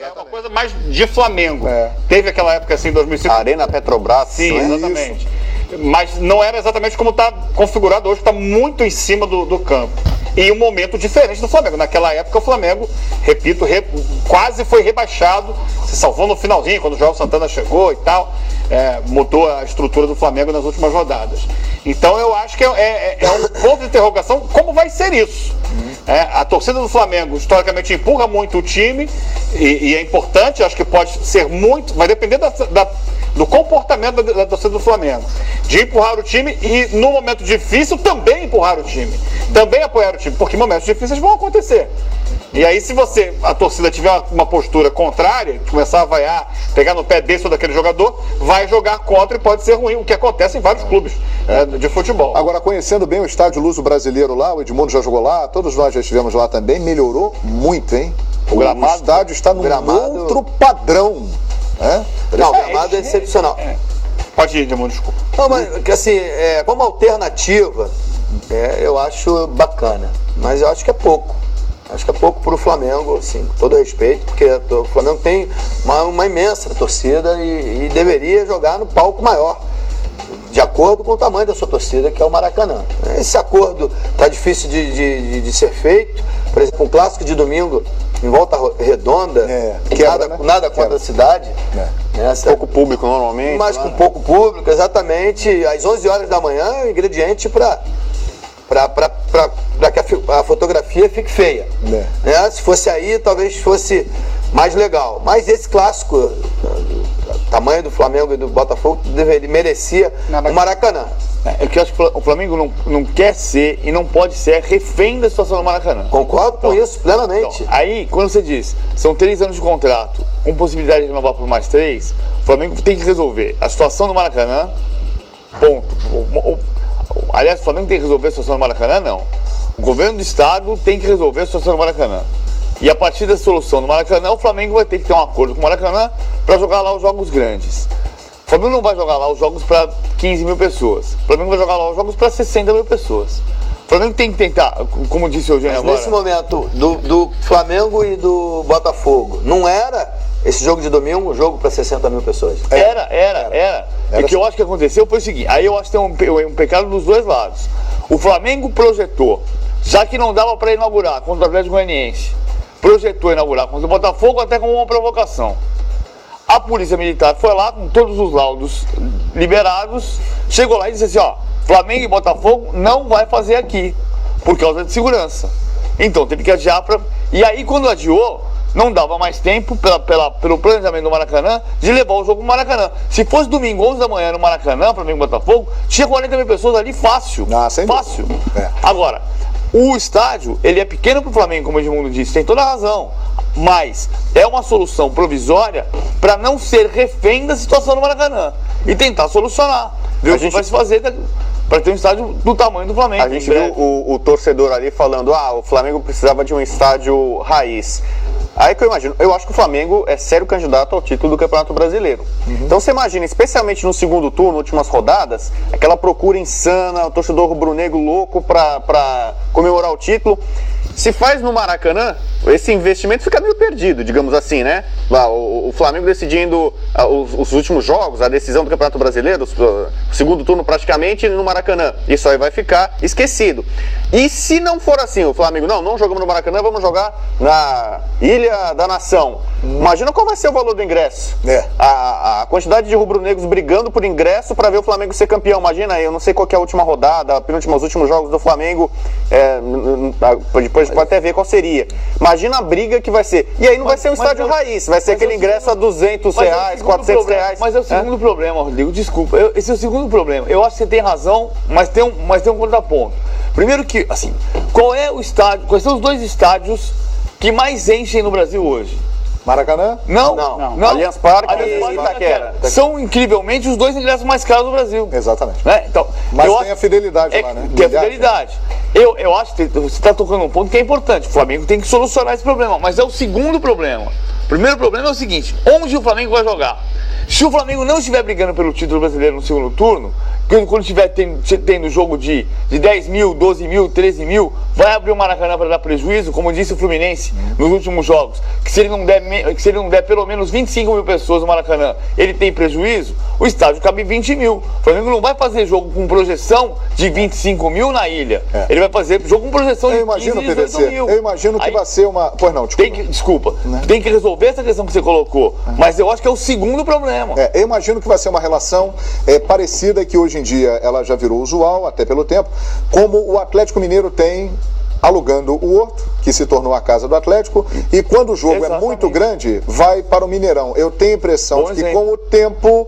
É uma coisa mais de Flamengo. Teve aquela época assim, em 2005. Arena Petrobras. Sim, exatamente. Mas não era exatamente como está configurado hoje, está muito em cima do campo. E um momento diferente do Flamengo. Naquela época o Flamengo, repito, quase foi rebaixado, se salvou no finalzinho, quando o João Santana chegou e tal, mudou a estrutura do Flamengo nas últimas rodadas. Então eu acho que é um ponto de interrogação, como vai ser isso? A torcida do Flamengo historicamente empurra muito o time e é importante, acho que pode ser muito, vai depender do comportamento da torcida do Flamengo, de empurrar o time e no momento difícil também empurrar o time, também apoiar o time, porque momentos difíceis vão acontecer. E aí se a torcida tiver uma postura contrária, começar a vaiar, pegar no pé desse ou daquele jogador, vai jogar contra e pode ser ruim, o que acontece em vários clubes de futebol. Agora, conhecendo bem o estádio Luso Brasileiro lá, o Edmundo já jogou lá, todos nós já estivemos lá também, melhorou muito, hein? O estádio está num outro padrão. Não, o gramado é excepcional. Pode ir, Edmundo, desculpa. Não, mas assim, como alternativa, eu acho bacana, mas eu acho que é pouco. Acho que é pouco para o Flamengo, assim, com todo respeito, porque o Flamengo tem uma imensa torcida e deveria jogar no palco maior, de acordo com o tamanho da sua torcida, que é o Maracanã. Esse acordo está difícil de ser feito. Por exemplo, um clássico de domingo em Volta Redonda, nada contra a cidade. Pouco público normalmente. Mas com pouco público, exatamente, às 11 horas da manhã, é um ingrediente para que a fotografia fique feia. Se fosse aí, talvez fosse mais legal. Mas esse clássico, o tamanho do Flamengo e do Botafogo, merecia o Maracanã. É que eu acho que o Flamengo não quer ser e não pode ser refém da situação do Maracanã. Concordo com isso plenamente. Então, aí, quando você diz, são 3 anos de contrato, com possibilidade de renovar por mais 3, o Flamengo tem que resolver a situação do Maracanã, ponto. Aliás, o Flamengo tem que resolver a situação do Maracanã, não. O governo do estado tem que resolver a situação do Maracanã. E a partir da solução do Maracanã, o Flamengo vai ter que ter um acordo com o Maracanã para jogar lá os jogos grandes. O Flamengo não vai jogar lá os jogos para 15 mil pessoas. O Flamengo vai jogar lá os jogos para 60 mil pessoas. O Flamengo tem que tentar, como disse o Eugênio agora... Nesse momento, do Flamengo e do Botafogo, não era esse jogo de domingo um jogo para 60 mil pessoas? Era. E o que eu acho que aconteceu foi o seguinte, aí eu acho que tem um pecado dos dois lados. O Flamengo projetou, já que não dava para inaugurar contra o Atlético Goianiense, projetou inaugurar contra o Botafogo até como uma provocação. A Polícia Militar foi lá com todos os laudos liberados, chegou lá e disse assim, Flamengo e Botafogo não vai fazer aqui, por causa de segurança. Então teve que adiar E aí quando adiou, não dava mais tempo, pelo planejamento do Maracanã, de levar o jogo no Maracanã. Se fosse domingo, 11 da manhã no Maracanã, Flamengo e Botafogo, tinha 40 mil pessoas ali fácil. Fácil. Agora, o estádio, ele é pequeno para o Flamengo, como o Edmundo disse, tem toda a razão. Mas é uma solução provisória para não ser refém da situação do Maracanã e tentar solucionar. Ver o que vai se fazer para ter um estádio do tamanho do Flamengo. A gente viu o torcedor ali falando, o Flamengo precisava de um estádio raiz. Aí que eu imagino, eu acho que o Flamengo é sério candidato ao título do Campeonato Brasileiro. Então você imagina, especialmente no segundo turno, últimas rodadas, aquela procura insana, o torcedor rubro-negro louco para comemorar o título. Se faz no Maracanã, esse investimento fica meio perdido, digamos assim, né? O Flamengo decidindo os últimos jogos, a decisão do Campeonato Brasileiro, o segundo turno praticamente no Maracanã. Isso aí vai ficar esquecido. E se não for assim, o Flamengo, não jogamos no Maracanã, vamos jogar na Ilha da Nação. Imagina qual vai ser o valor do ingresso. A quantidade de rubro-negros brigando por ingresso para ver o Flamengo ser campeão. Imagina aí, eu não sei qual que é a última rodada, os últimos jogos do Flamengo, depois pode até ver qual seria. Imagina a briga que vai ser. E aí não vai ser um estádio raiz, vai ser aquele ingresso a R$200, R$400. Mas é o segundo problema, Rodrigo, desculpa. Esse é o segundo problema. Eu acho que você tem razão, mas tem um contraponto. Primeiro que, assim, quais são os 2 estádios que mais enchem no Brasil hoje? Maracanã? Não. Allianz Parque e Itaquera. São incrivelmente os 2 ingressos mais caros do Brasil. Exatamente. Então, mas tem a fidelidade lá, né? Tem a fidelidade. Eu acho que você está tocando um ponto que é importante. O Flamengo tem que solucionar esse problema, mas é o segundo problema. O primeiro problema é o seguinte, onde o Flamengo vai jogar? Se o Flamengo não estiver brigando pelo título brasileiro no segundo turno, quando estiver tendo jogo de 10 mil, 12 mil, 13 mil, vai abrir o Maracanã para dar prejuízo, como disse o Fluminense nos últimos jogos, que se ele não der pelo menos 25 mil pessoas no Maracanã, ele tem prejuízo, o estádio cabe 20 mil. O Flamengo não vai fazer jogo com projeção de 25 mil na ilha. Ele vai fazer jogo com projeção de 15, 18 mil. Eu imagino que vai ser uma... Pois não, desculpa. Tem que resolver essa questão que você colocou, mas eu acho que é o segundo problema. Eu imagino que vai ser uma relação parecida, que hoje em dia ela já virou usual, até pelo tempo, como o Atlético Mineiro tem alugando o Horto, que se tornou a casa do Atlético, e quando o jogo é muito grande, vai para o Mineirão. Eu tenho a impressão de que com o tempo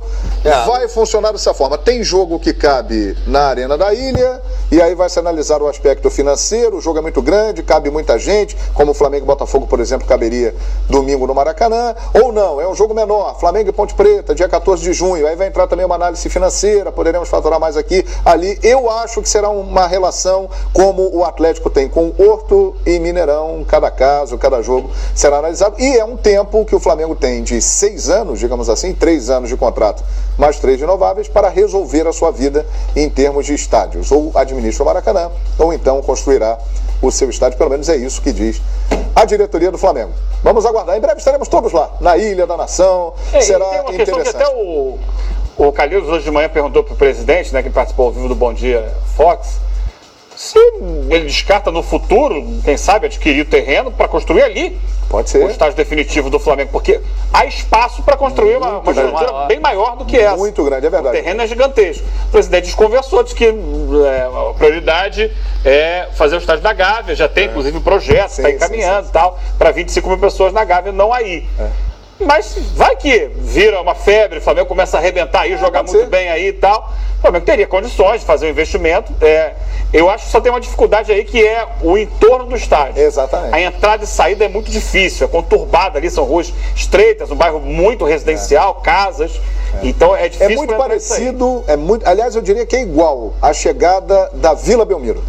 vai funcionar dessa forma. Tem jogo que cabe na Arena da Ilha, e aí vai se analisar o aspecto financeiro, o jogo é muito grande, cabe muita gente, como o Flamengo e Botafogo, por exemplo, caberia domingo no Maracanã, ou não, é um jogo menor, Flamengo e Ponte Preta, dia 14 de junho, aí vai entrar também uma análise financeira, poderemos faturar mais aqui, ali. Eu acho que será uma relação como o Atlético tem com Horto e Mineirão, cada caso, cada jogo será analisado, e é um tempo que o Flamengo tem de 6 anos, digamos assim, 3 anos de contrato, mais 3 renováveis, para resolver a sua vida em termos de estádios, ou administra o Maracanã, ou então construirá o seu estádio, pelo menos é isso que diz a diretoria do Flamengo. Vamos aguardar, em breve estaremos todos lá, na Ilha da Nação, será tem uma interessante. Questão que até o Calil hoje de manhã perguntou para o presidente, né, que participou ao vivo do Bom Dia Fox, se ele descarta no futuro, quem sabe, adquirir o terreno para construir ali. Pode ser. O estágio definitivo do Flamengo, porque há espaço para construir uma estrutura bem maior do que essa. Muito grande, é verdade. O terreno é gigantesco. O presidente desconversou, disse que a prioridade é fazer o estádio da Gávea, já tem inclusive um projeto, está encaminhando e tal, para 25 mil pessoas na Gávea, não aí. Mas vai que vira uma febre, o Flamengo começa a arrebentar aí, jogar muito bem aí e tal. O Flamengo teria condições de fazer um investimento. Eu acho que só tem uma dificuldade aí, que é o entorno do estádio. Exatamente. A entrada e saída é muito difícil, é conturbada ali, são ruas estreitas, um bairro muito residencial, casas. Então é difícil. É muito parecido, aliás, eu diria que é igual à chegada da Vila Belmiro,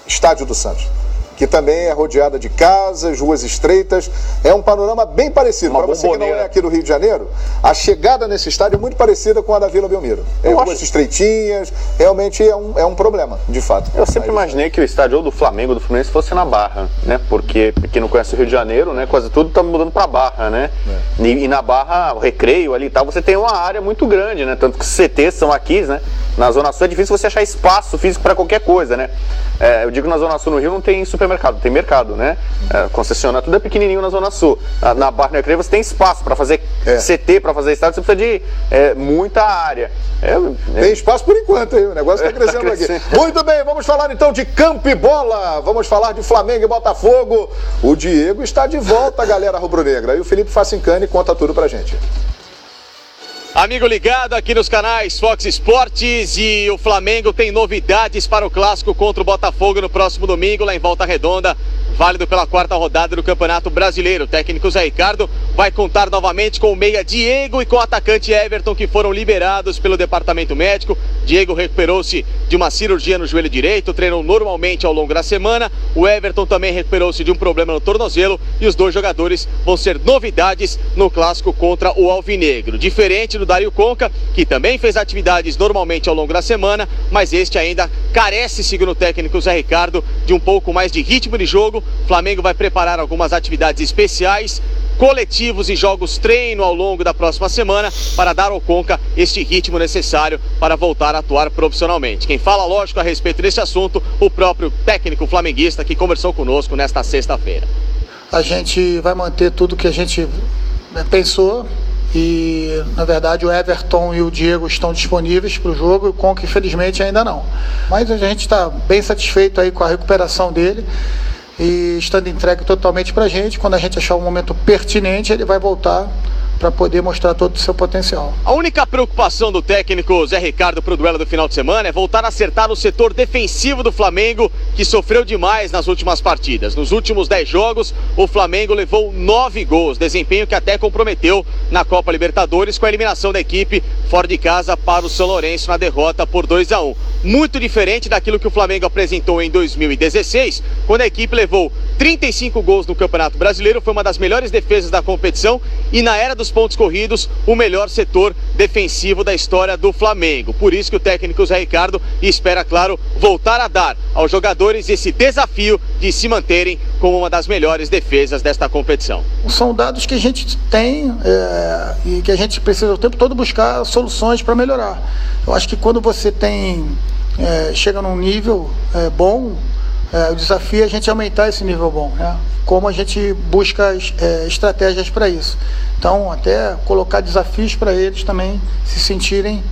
estádio do Santos, que também é rodeada de casas, ruas estreitas. É um panorama bem parecido. Para você que não é aqui do Rio de Janeiro, a chegada nesse estádio é muito parecida com a da Vila Belmiro. Ruas estreitinhas, realmente é um problema, de fato. Eu sempre imaginei que o estádio ou do Flamengo ou do Fluminense fosse na Barra, né? Porque quem não conhece o Rio de Janeiro, né? Quase tudo está mudando para Barra, né? E na Barra, o Recreio ali e tal, você tem uma área muito grande, né? Tanto que os CTs são aqui, né? Na Zona Sul é difícil você achar espaço físico para qualquer coisa, né? Eu digo que na Zona Sul no Rio não tem supermercado, tem mercado, né? Concessionário, tudo é pequenininho na Zona Sul. Na Barra do Recreio você tem espaço para fazer CT, para fazer estádio, você precisa de muita área. Tem espaço por enquanto, hein? O negócio está crescendo aqui. Muito bem, vamos falar então de campo e bola. Vamos falar de Flamengo e Botafogo. O Diego está de volta, galera rubro-negra. E o Felipe Facincani conta tudo pra gente. Amigo ligado aqui nos canais Fox Sports, e o Flamengo tem novidades para o clássico contra o Botafogo no próximo domingo lá em Volta Redonda, válido pela 4ª rodada do Campeonato Brasileiro. O técnico Zé Ricardo vai contar novamente com o meia Diego e com o atacante Everton, que foram liberados pelo departamento médico. Diego recuperou-se de uma cirurgia no joelho direito, treinou normalmente ao longo da semana. O Everton também recuperou-se de um problema no tornozelo, e os dois jogadores vão ser novidades no clássico contra o Alvinegro. Diferente do Dário Conca, que também fez atividades normalmente ao longo da semana, mas este ainda carece, segundo o técnico Zé Ricardo, de um pouco mais de ritmo de jogo. O Flamengo vai preparar algumas atividades especiais, coletivos e jogos treino ao longo da próxima semana, para dar ao Conca este ritmo necessário para voltar a atuar profissionalmente. Quem fala, lógico, a respeito desse assunto, o próprio técnico flamenguista, que conversou conosco nesta sexta-feira. A gente vai manter tudo que a gente pensou, e na verdade o Everton e o Diego estão disponíveis para o jogo, e o Conca infelizmente ainda não. Mas a gente está bem satisfeito aí com a recuperação dele, e estando entregue totalmente para a gente. Quando a gente achar um momento pertinente, ele vai voltar para poder mostrar todo o seu potencial. A única preocupação do técnico Zé Ricardo para o duelo do final de semana é voltar a acertar o setor defensivo do Flamengo, que sofreu demais nas últimas partidas. Nos últimos 10 jogos, o Flamengo levou 9 gols, desempenho que até comprometeu na Copa Libertadores, com a eliminação da equipe fora de casa para o São Lourenço na derrota por 2-1. Muito diferente daquilo que o Flamengo apresentou em 2016, quando a equipe levou 35 gols no Campeonato Brasileiro, foi uma das melhores defesas da competição e na era dos pontos corridos, o melhor setor defensivo da história do Flamengo. Por isso que o técnico Zé Ricardo espera, claro, voltar a dar aos jogadores esse desafio de se manterem como uma das melhores defesas desta competição. São dados que a gente tem e que a gente precisa o tempo todo buscar soluções para melhorar. Eu acho que quando você chega num nível bom, o desafio é a gente aumentar esse nível bom, né? Como a gente busca estratégias para isso. Então, até colocar desafios para eles também se sentirem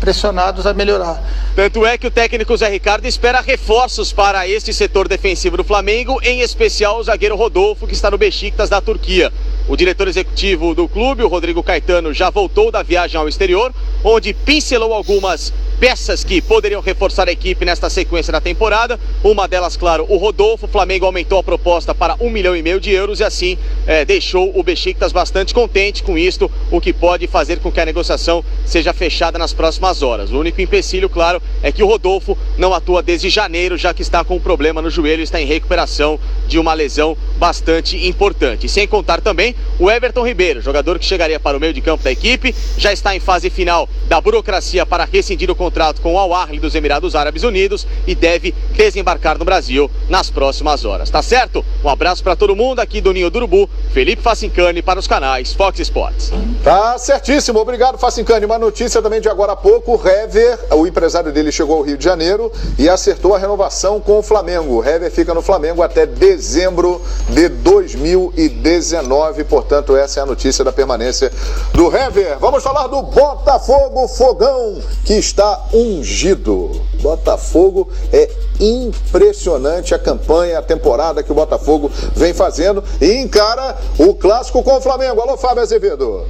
pressionados a melhorar. Tanto é que o técnico Zé Ricardo espera reforços para este setor defensivo do Flamengo, em especial o zagueiro Rodolfo, que está no Beşiktaş da Turquia. O diretor executivo do clube, o Rodrigo Caetano, já voltou da viagem ao exterior, onde pincelou algumas peças que poderiam reforçar a equipe nesta sequência da temporada. Uma delas, claro, o Rodolfo. O Flamengo aumentou a proposta para 1,5 milhão de euros e assim deixou o Beşiktaş bastante contente com isto, o que pode fazer com que a negociação seja fechada nas próximas horas. O único empecilho, claro, é que o Rodolfo não atua desde janeiro, já que está com um problema no joelho e está em recuperação de uma lesão bastante importante. Sem contar também o Everton Ribeiro, jogador que chegaria para o meio de campo da equipe, já está em fase final da burocracia para rescindir o contrato com o Al Ahly dos Emirados Árabes Unidos e deve desembarcar no Brasil nas próximas horas. Tá certo? Um abraço para todo mundo aqui do Ninho do Urubu, Felipe Facincani para os canais Fox Sports. Tá certíssimo, obrigado Facincani. Uma notícia também de agora há pouco, o Hever, o empresário dele chegou ao Rio de Janeiro e acertou a renovação com o Flamengo. O Hever fica no Flamengo até dezembro de 2019, portanto essa é a notícia da permanência do Hever. Vamos falar do Botafogo Fogão, que está ungido. Botafogo, é impressionante a campanha, a temporada que o Botafogo vem fazendo e encara o clássico com o Flamengo. Alô, Fábio Azevedo.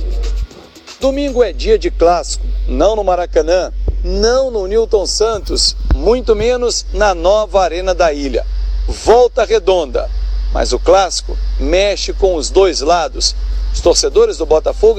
Domingo é dia de clássico, não no Maracanã, não no Newton Santos, muito menos na nova Arena da Ilha. Volta Redonda, mas o clássico mexe com os dois lados. Os torcedores do Botafogo